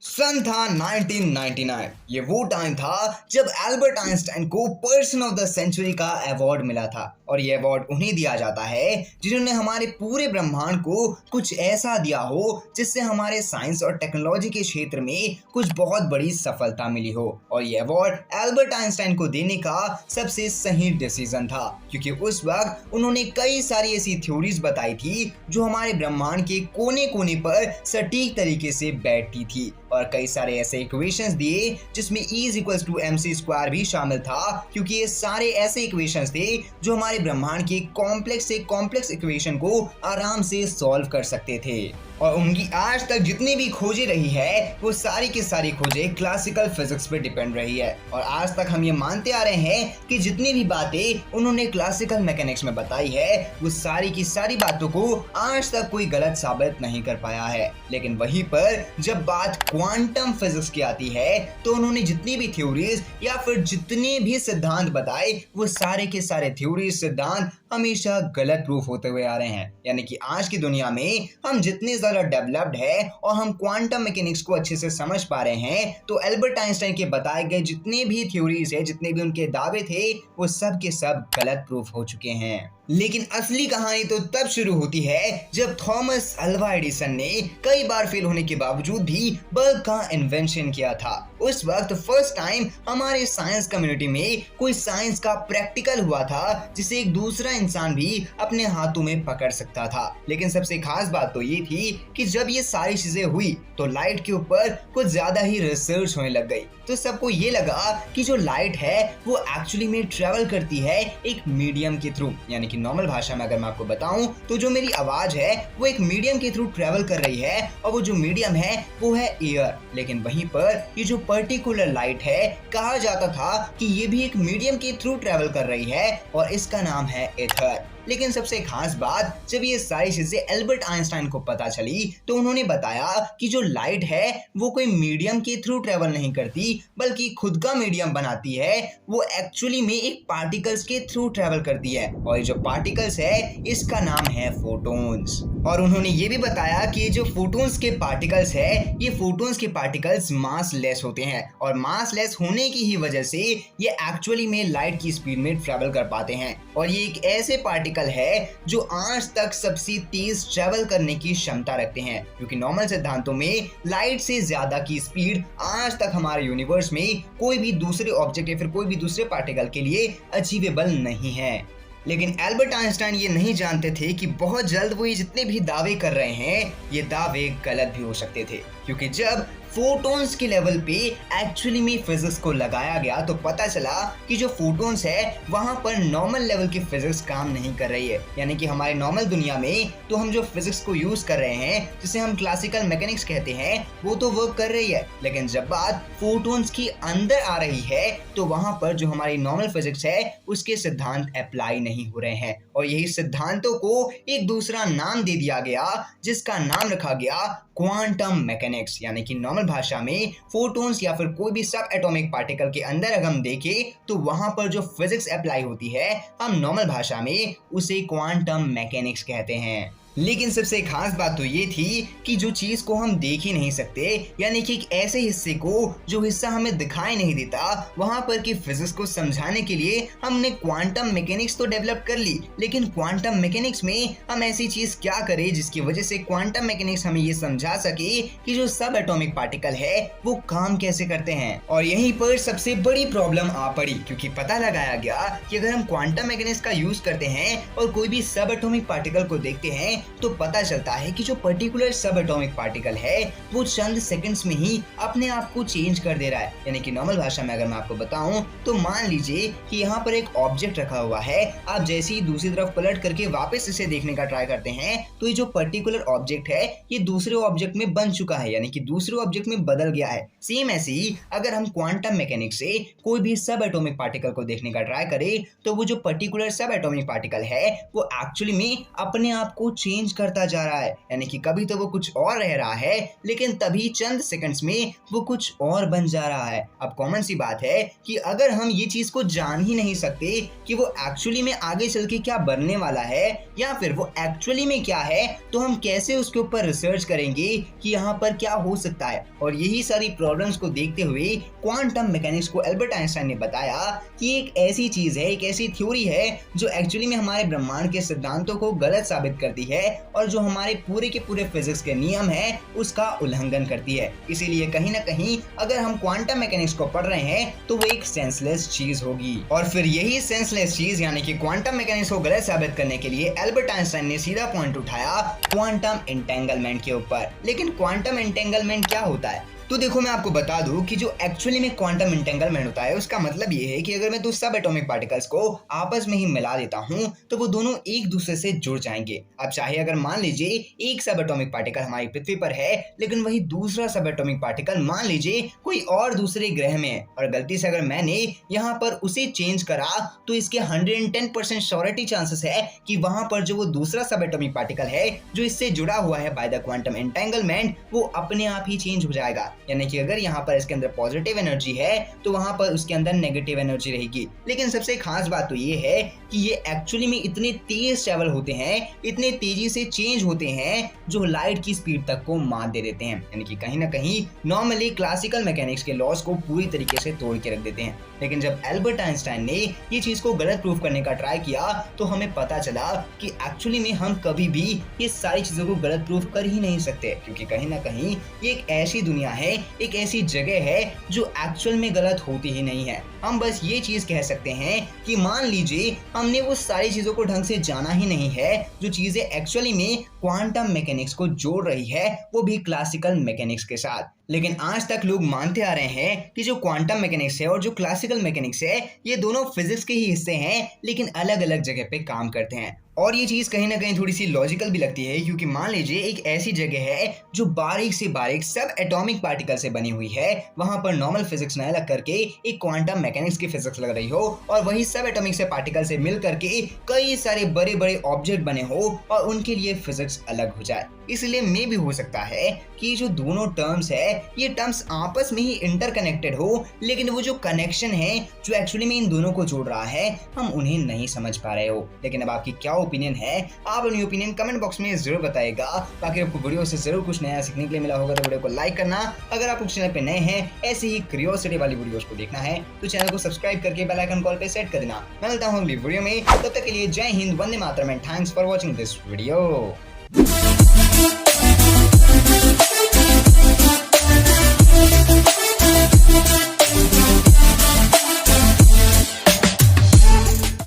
सन था 1999। ये वो टाइम था जब एल्बर्ट आइंस्टाइन को पर्सन ऑफ द सेंचुरी का अवार्ड मिला था। और ये अवार्ड उन्हें दिया जाता है जिन्होंने हमारे पूरे ब्रह्मांड को कुछ ऐसा दिया हो जिससे हमारे साइंस और टेक्नोलॉजी के क्षेत्र में कुछ बहुत बड़ी सफलता मिली हो। और ये अवार्ड एल्बर्ट आइंस्टाइन को देने का सबसे सही डिसीजन था, क्योंकि उस वक्त उन्होंने कई सारी ऐसी थ्योरीज बताई थी जो हमारे ब्रह्मांड के कोने कोने पर सटीक तरीके से बैठती थी, और कई सारे ऐसे इक्वेशंस दिए जिसमें E=mc² भी शामिल था, क्योंकि ये सारे ऐसे इक्वेशंस थे जो हमारे ब्रह्मांड के कॉम्प्लेक्स से कॉम्प्लेक्स इक्वेशन को आराम से सॉल्व कर सकते थे। और उनकी आज तक जितनी भी खोजें रही है वो सारी की सारी खोजें क्लासिकल फिजिक्स पे डिपेंड रही है। और आज तक हम ये मानते आ रहे हैं कि जितनी भी बातें उन्होंने क्लासिकल मैकेनिक्स में बताई है वो सारी की सारी बातों को आज तक कोई गलत साबित नहीं कर पाया है। लेकिन वहीं पर जब बात क्वांटम फिजिक्स की आती है तो उन्होंने जितनी भी थ्योरीज या फिर जितने भी सिद्धांत बताए वो सारे के सारे थ्योरीज सिद्धांत हमेशा गलत प्रूफ होते हुए आ रहे हैं। यानी कि आज की दुनिया में हम जितने ज्यादा डेवलप्ड है और हम क्वांटम मैकेनिक्स को अच्छे से समझ पा रहे हैं, तो एल्बर्ट आइंस्टाइन के बताए गए जितने भी थ्योरीज है, जितने भी उनके दावे थे, वो सब के सब गलत प्रूफ हो चुके हैं। लेकिन असली कहानी तो तब शुरू होती है जब थॉमस अल्वा एडिसन ने कई बार फेल होने के बावजूद भी बल्ब का इन्वेंशन किया था। उस वक्त फर्स्ट टाइम हमारे साइंस कम्युनिटी में कोई साइंस का प्रैक्टिकल हुआ था जिसे एक दूसरा इंसान भी अपने हाथों में पकड़ सकता था। लेकिन सबसे खास बात तो ये थी कि जब ये सारी चीजें हुई तो लाइट के ऊपर कुछ ज्यादा ही रिसर्च होने लग गई। तो सबको ये लगा कि जो लाइट है वो एक्चुअली में ट्रेवल करती है एक मीडियम के थ्रू, यानी कि नॉर्मल भाषा में अगर मैं आपको बताऊं तो जो मेरी आवाज है वो एक मीडियम के थ्रू ट्रेवल कर रही है, और वो जो मीडियम है वो है एयर। लेकिन वहीं पर ये जो पर्टिकुलर लाइट है कहा जाता था कि ये भी एक मीडियम के थ्रू ट्रेवल कर रही है और इसका नाम है एथर। लेकिन सबसे खास बात, जब ये सारी चीजें एल्बर्ट आइंस्टाइन को पता चली तो उन्होंने बताया कि जो लाइट है वो कोई मीडियम के थ्रू ट्रेवल नहीं करती बल्कि खुद का मीडियम बनाती है। वो एक्चुअली में एक पार्टिकल्स के थ्रू ट्रेवल करती है, और ये जो पार्टिकल्स है इसका नाम है फोटॉन्स। और उन्होंने ये भी बताया कि ये जो फोटॉन्स के पार्टिकल्स है, ये फोटॉन्स के पार्टिकल्स मास लेस होते हैं, और मास लेस होने की ही वजह से ये एक्चुअली में लाइट की स्पीड में ट्रेवल कर पाते हैं। और ये एक ऐसे पार्टिकल है जो आज तक सबसे तेज ट्रेवल करने की क्षमता रखते हैं, क्योंकि नॉर्मल सिद्धांतों में लाइट से ज्यादा की स्पीड आज तक हमारे यूनिवर्स में कोई भी दूसरे ऑब्जेक्ट या फिर कोई भी दूसरे पार्टिकल के लिए अचीवेबल नहीं है। लेकिन एल्बर्ट आइंस्टाइन ये नहीं जानते थे कि बहुत जल्द वो ये जितने भी दावे कर रहे हैं ये दावे गलत भी हो सकते थे, क्योंकि जब फोटॉन्स के लेवल पे एक्चुअली में फिजिक्स को लगाया गया तो पता चला कि जो फोटॉन्स है वहां पर नॉर्मल लेवल की फिजिक्स काम नहीं कर रही है। यानी कि हमारे नॉर्मल दुनिया में तो हम जो फिजिक्स को यूज कर रहे हैं, जिसे हम क्लासिकल मैकेनिक्स कहते हैं, वो तो वर्क कर रही है। लेकिन जब बात फोटॉन्स की अंदर आ रही है तो वहां पर जो हमारी नॉर्मल फिजिक्स है उसके सिद्धांत अप्लाई नहीं हो रहे हैं, और यही सिद्धांतों को एक दूसरा नाम दे दिया गया जिसका नाम रखा गया क्वांटम मैकेनिक्स। यानी कि नॉर्मल भाषा में फोटॉन्स या फिर कोई भी सब एटॉमिक पार्टिकल के अंदर अगर हम देखें तो वहां पर जो फिजिक्स अप्लाई होती है हम नॉर्मल भाषा में उसे क्वांटम मैकेनिक्स कहते हैं। लेकिन सबसे खास बात तो ये थी कि जो चीज को हम देख ही नहीं सकते, यानी कि एक ऐसे हिस्से को जो हिस्सा हमें दिखाई नहीं देता, वहां पर की फिजिक्स को समझाने के लिए हमने क्वांटम मैकेनिक्स तो डेवलप कर ली। लेकिन क्वांटम मैकेनिक्स में हम ऐसी चीज क्या करें जिसकी वजह से क्वांटम मैकेनिक्स हमें ये समझा सके कि जो सब एटॉमिक पार्टिकल है वो काम कैसे करते हैं। और यहीं पर सबसे बड़ी प्रॉब्लम आ पड़ी, क्योंकि पता लगाया गया कि अगर हम क्वांटम मैकेनिक्स का यूज करते हैं और कोई भी सब एटॉमिक पार्टिकल को देखते हैं तो पता चलता है कि जो पर्टिकुलर सब एटॉमिक पार्टिकल है वो चंद सेकंड्स में ही अपने आप को चेंज कर दे रहा है। यानी कि नॉर्मल भाषा में अगर मैं आपको बताऊं तो मान लीजिए कि यहाँ पर एक ऑब्जेक्ट रखा हुआ है, आप जैसे ही दूसरी तरफ पलट करके वापस इसे देखने का ट्राई करते हैं तो ये जो पर्टिकुलर ऑब्जेक्ट है ये दूसरे ऑब्जेक्ट में बन चुका है, यानी कि दूसरे ऑब्जेक्ट में बदल गया है। सेम ऐसे ही अगर हम क्वांटम मैकेनिक्स से कोई भी सब एटॉमिक पार्टिकल को देखने का ट्राई करें तो वो जो पर्टिकुलर सब एटॉमिक पार्टिकल है वो एक्चुअली में अपने आप को चेंज करता जा रहा है, यानी कि कभी तो वो कुछ और रह रहा है लेकिन तभी चंद सेकंड्स में वो कुछ और बन जा रहा है। अब कॉमन सी बात है कि अगर हम ये चीज को जान ही नहीं सकते कि वो एक्चुअली में आगे चल के क्या बनने वाला है या फिर वो एक्चुअली में क्या है, तो हम कैसे उसके ऊपर रिसर्च करेंगे कि यहाँ पर क्या हो सकता है। और यही सारी प्रॉब्लम्स को देखते हुए क्वांटम मैकेनिक्स को एल्बर्ट आइंस्टाइन ने बताया कि एक ऐसी चीज है, एक ऐसी थ्योरी है जो एक्चुअली में हमारे ब्रह्मांड के सिद्धांतों को गलत साबित करती है और जो हमारे पूरे के पूरे फिजिक्स के नियम है उसका उल्लंघन करती है। इसीलिए कहीं ना कहीं अगर हम क्वांटम मैकेनिक्स को पढ़ रहे हैं तो वो एक सेंसलेस चीज होगी। और फिर यही सेंसलेस चीज यानी कि क्वांटम मैकेनिक्स को गलत साबित करने के लिए एल्बर्ट आइंस्टाइन ने सीधा पॉइंट उठाया क्वांटम एंटेंगलमेंट के ऊपर। लेकिन क्वांटम एंटेंगलमेंट क्या होता है? तो देखो मैं आपको बता दूं कि जो एक्चुअली में क्वांटम एंटेंगलमेंट होता है उसका मतलब ये है कि अगर मैं दो सब एटॉमिक पार्टिकल्स को आपस में ही मिला देता हूं तो वो दोनों एक दूसरे से जुड़ जाएंगे। अब चाहे अगर मान लीजिए एक सब एटॉमिक पार्टिकल हमारी पृथ्वी पर है लेकिन वही दूसरा सब एटॉमिक पार्टिकल मान लीजिए कोई और दूसरे ग्रह में है और गलती से अगर मैंने यहाँ पर उसे चेंज करा तो इसके 110% श्योरिटी चांसेस है कि वहां पर जो वो दूसरा सब एटॉमिक पार्टिकल है जो इससे जुड़ा हुआ है बाय द क्वांटम एंटेंगलमेंट वो अपने आप ही चेंज हो जाएगा। यानी कि अगर यहाँ पर इसके अंदर पॉजिटिव एनर्जी है तो वहां पर उसके अंदर नेगेटिव एनर्जी रहेगी। लेकिन सबसे खास बात तो ये है कि ये एक्चुअली में इतने तेज ट्रैवल होते हैं, इतने तेजी से चेंज होते हैं जो लाइट की स्पीड तक को मात दे देते हैं। यानी कि कहीं ना कहीं नॉर्मली क्लासिकल मैकेनिक्स के लॉस को पूरी तरीके से तोड़ के रख देते हैं। लेकिन जब एल्बर्ट आइंस्टाइन ने ये चीज को गलत प्रूफ करने का ट्राई किया तो हमें पता चला कि एक्चुअली में हम कभी भी ये सारी चीजों को गलत प्रूफ कर ही नहीं सकते, क्योंकि कहीं ना कहीं ये एक ऐसी दुनिया है, एक ऐसी जगह है जो एक्चुअल में गलत होती ही नहीं है। हम बस ये चीज कह सकते हैं कि मान लीजिए हमने वो सारी चीजों को ढंग से जाना ही नहीं है जो चीजें एक्चुअली में क्वांटम मैकेनिक्स को जोड़ रही है, वो भी क्लासिकल मैकेनिक्स के साथ। लेकिन आज तक लोग मानते आ रहे हैं कि जो क्वांटम मैकेनिक्स है और जो क्लासिकल मैकेनिक्स है ये दोनों फिजिक्स के ही हिस्से हैं लेकिन अलग अलग जगह पे काम करते हैं। और ये चीज कहीं ना कहीं थोड़ी सी लॉजिकल भी लगती है, क्योंकि मान लीजिए एक ऐसी जगह है जो बारीक से बारीक सब एटॉमिक पार्टिकल से बनी हुई है, वहां पर नॉर्मल फिजिक्स न अलग करके एक क्वांटम मैकेनिक्स की फिजिक्स लग रही हो और वही सब एटॉमिक से पार्टिकल से मिल करके कई सारे बड़े बड़े ऑब्जेक्ट बने हो और उनके लिए फिजिक्स अलग हो जाए। इसलिए मे भी हो सकता है कि जो दोनों टर्म्स है ये टर्म्स आपस में ही इंटरकनेक्टेड हो, लेकिन वो जो कनेक्शन है जो एक्चुअली में इन दोनों को जोड़ रहा है हम उन्हें नहीं समझ पा रहे हो। लेकिन अब आपकी क्या ओपिनियन है, आप अपनी ओपिनियन कमेंट बॉक्स में जरूर बताइएगा। बाकी आपको वीडियो से जरूर कुछ नया सीखने के लिए मिला होगा तो वीडियो को लाइक करना। अगर आप चैनल पे नए हैं, ऐसे ही क्यूरियोसिटी वाली वीडियोस को देखना है तो चैनल को सब्सक्राइब करके बेल आइकन कॉल पे सेट कर देना। मैं मिलता हूं अगली वीडियो में, तब तक के लिए Jai Hind, Vande Mataram and thanks for watching this video.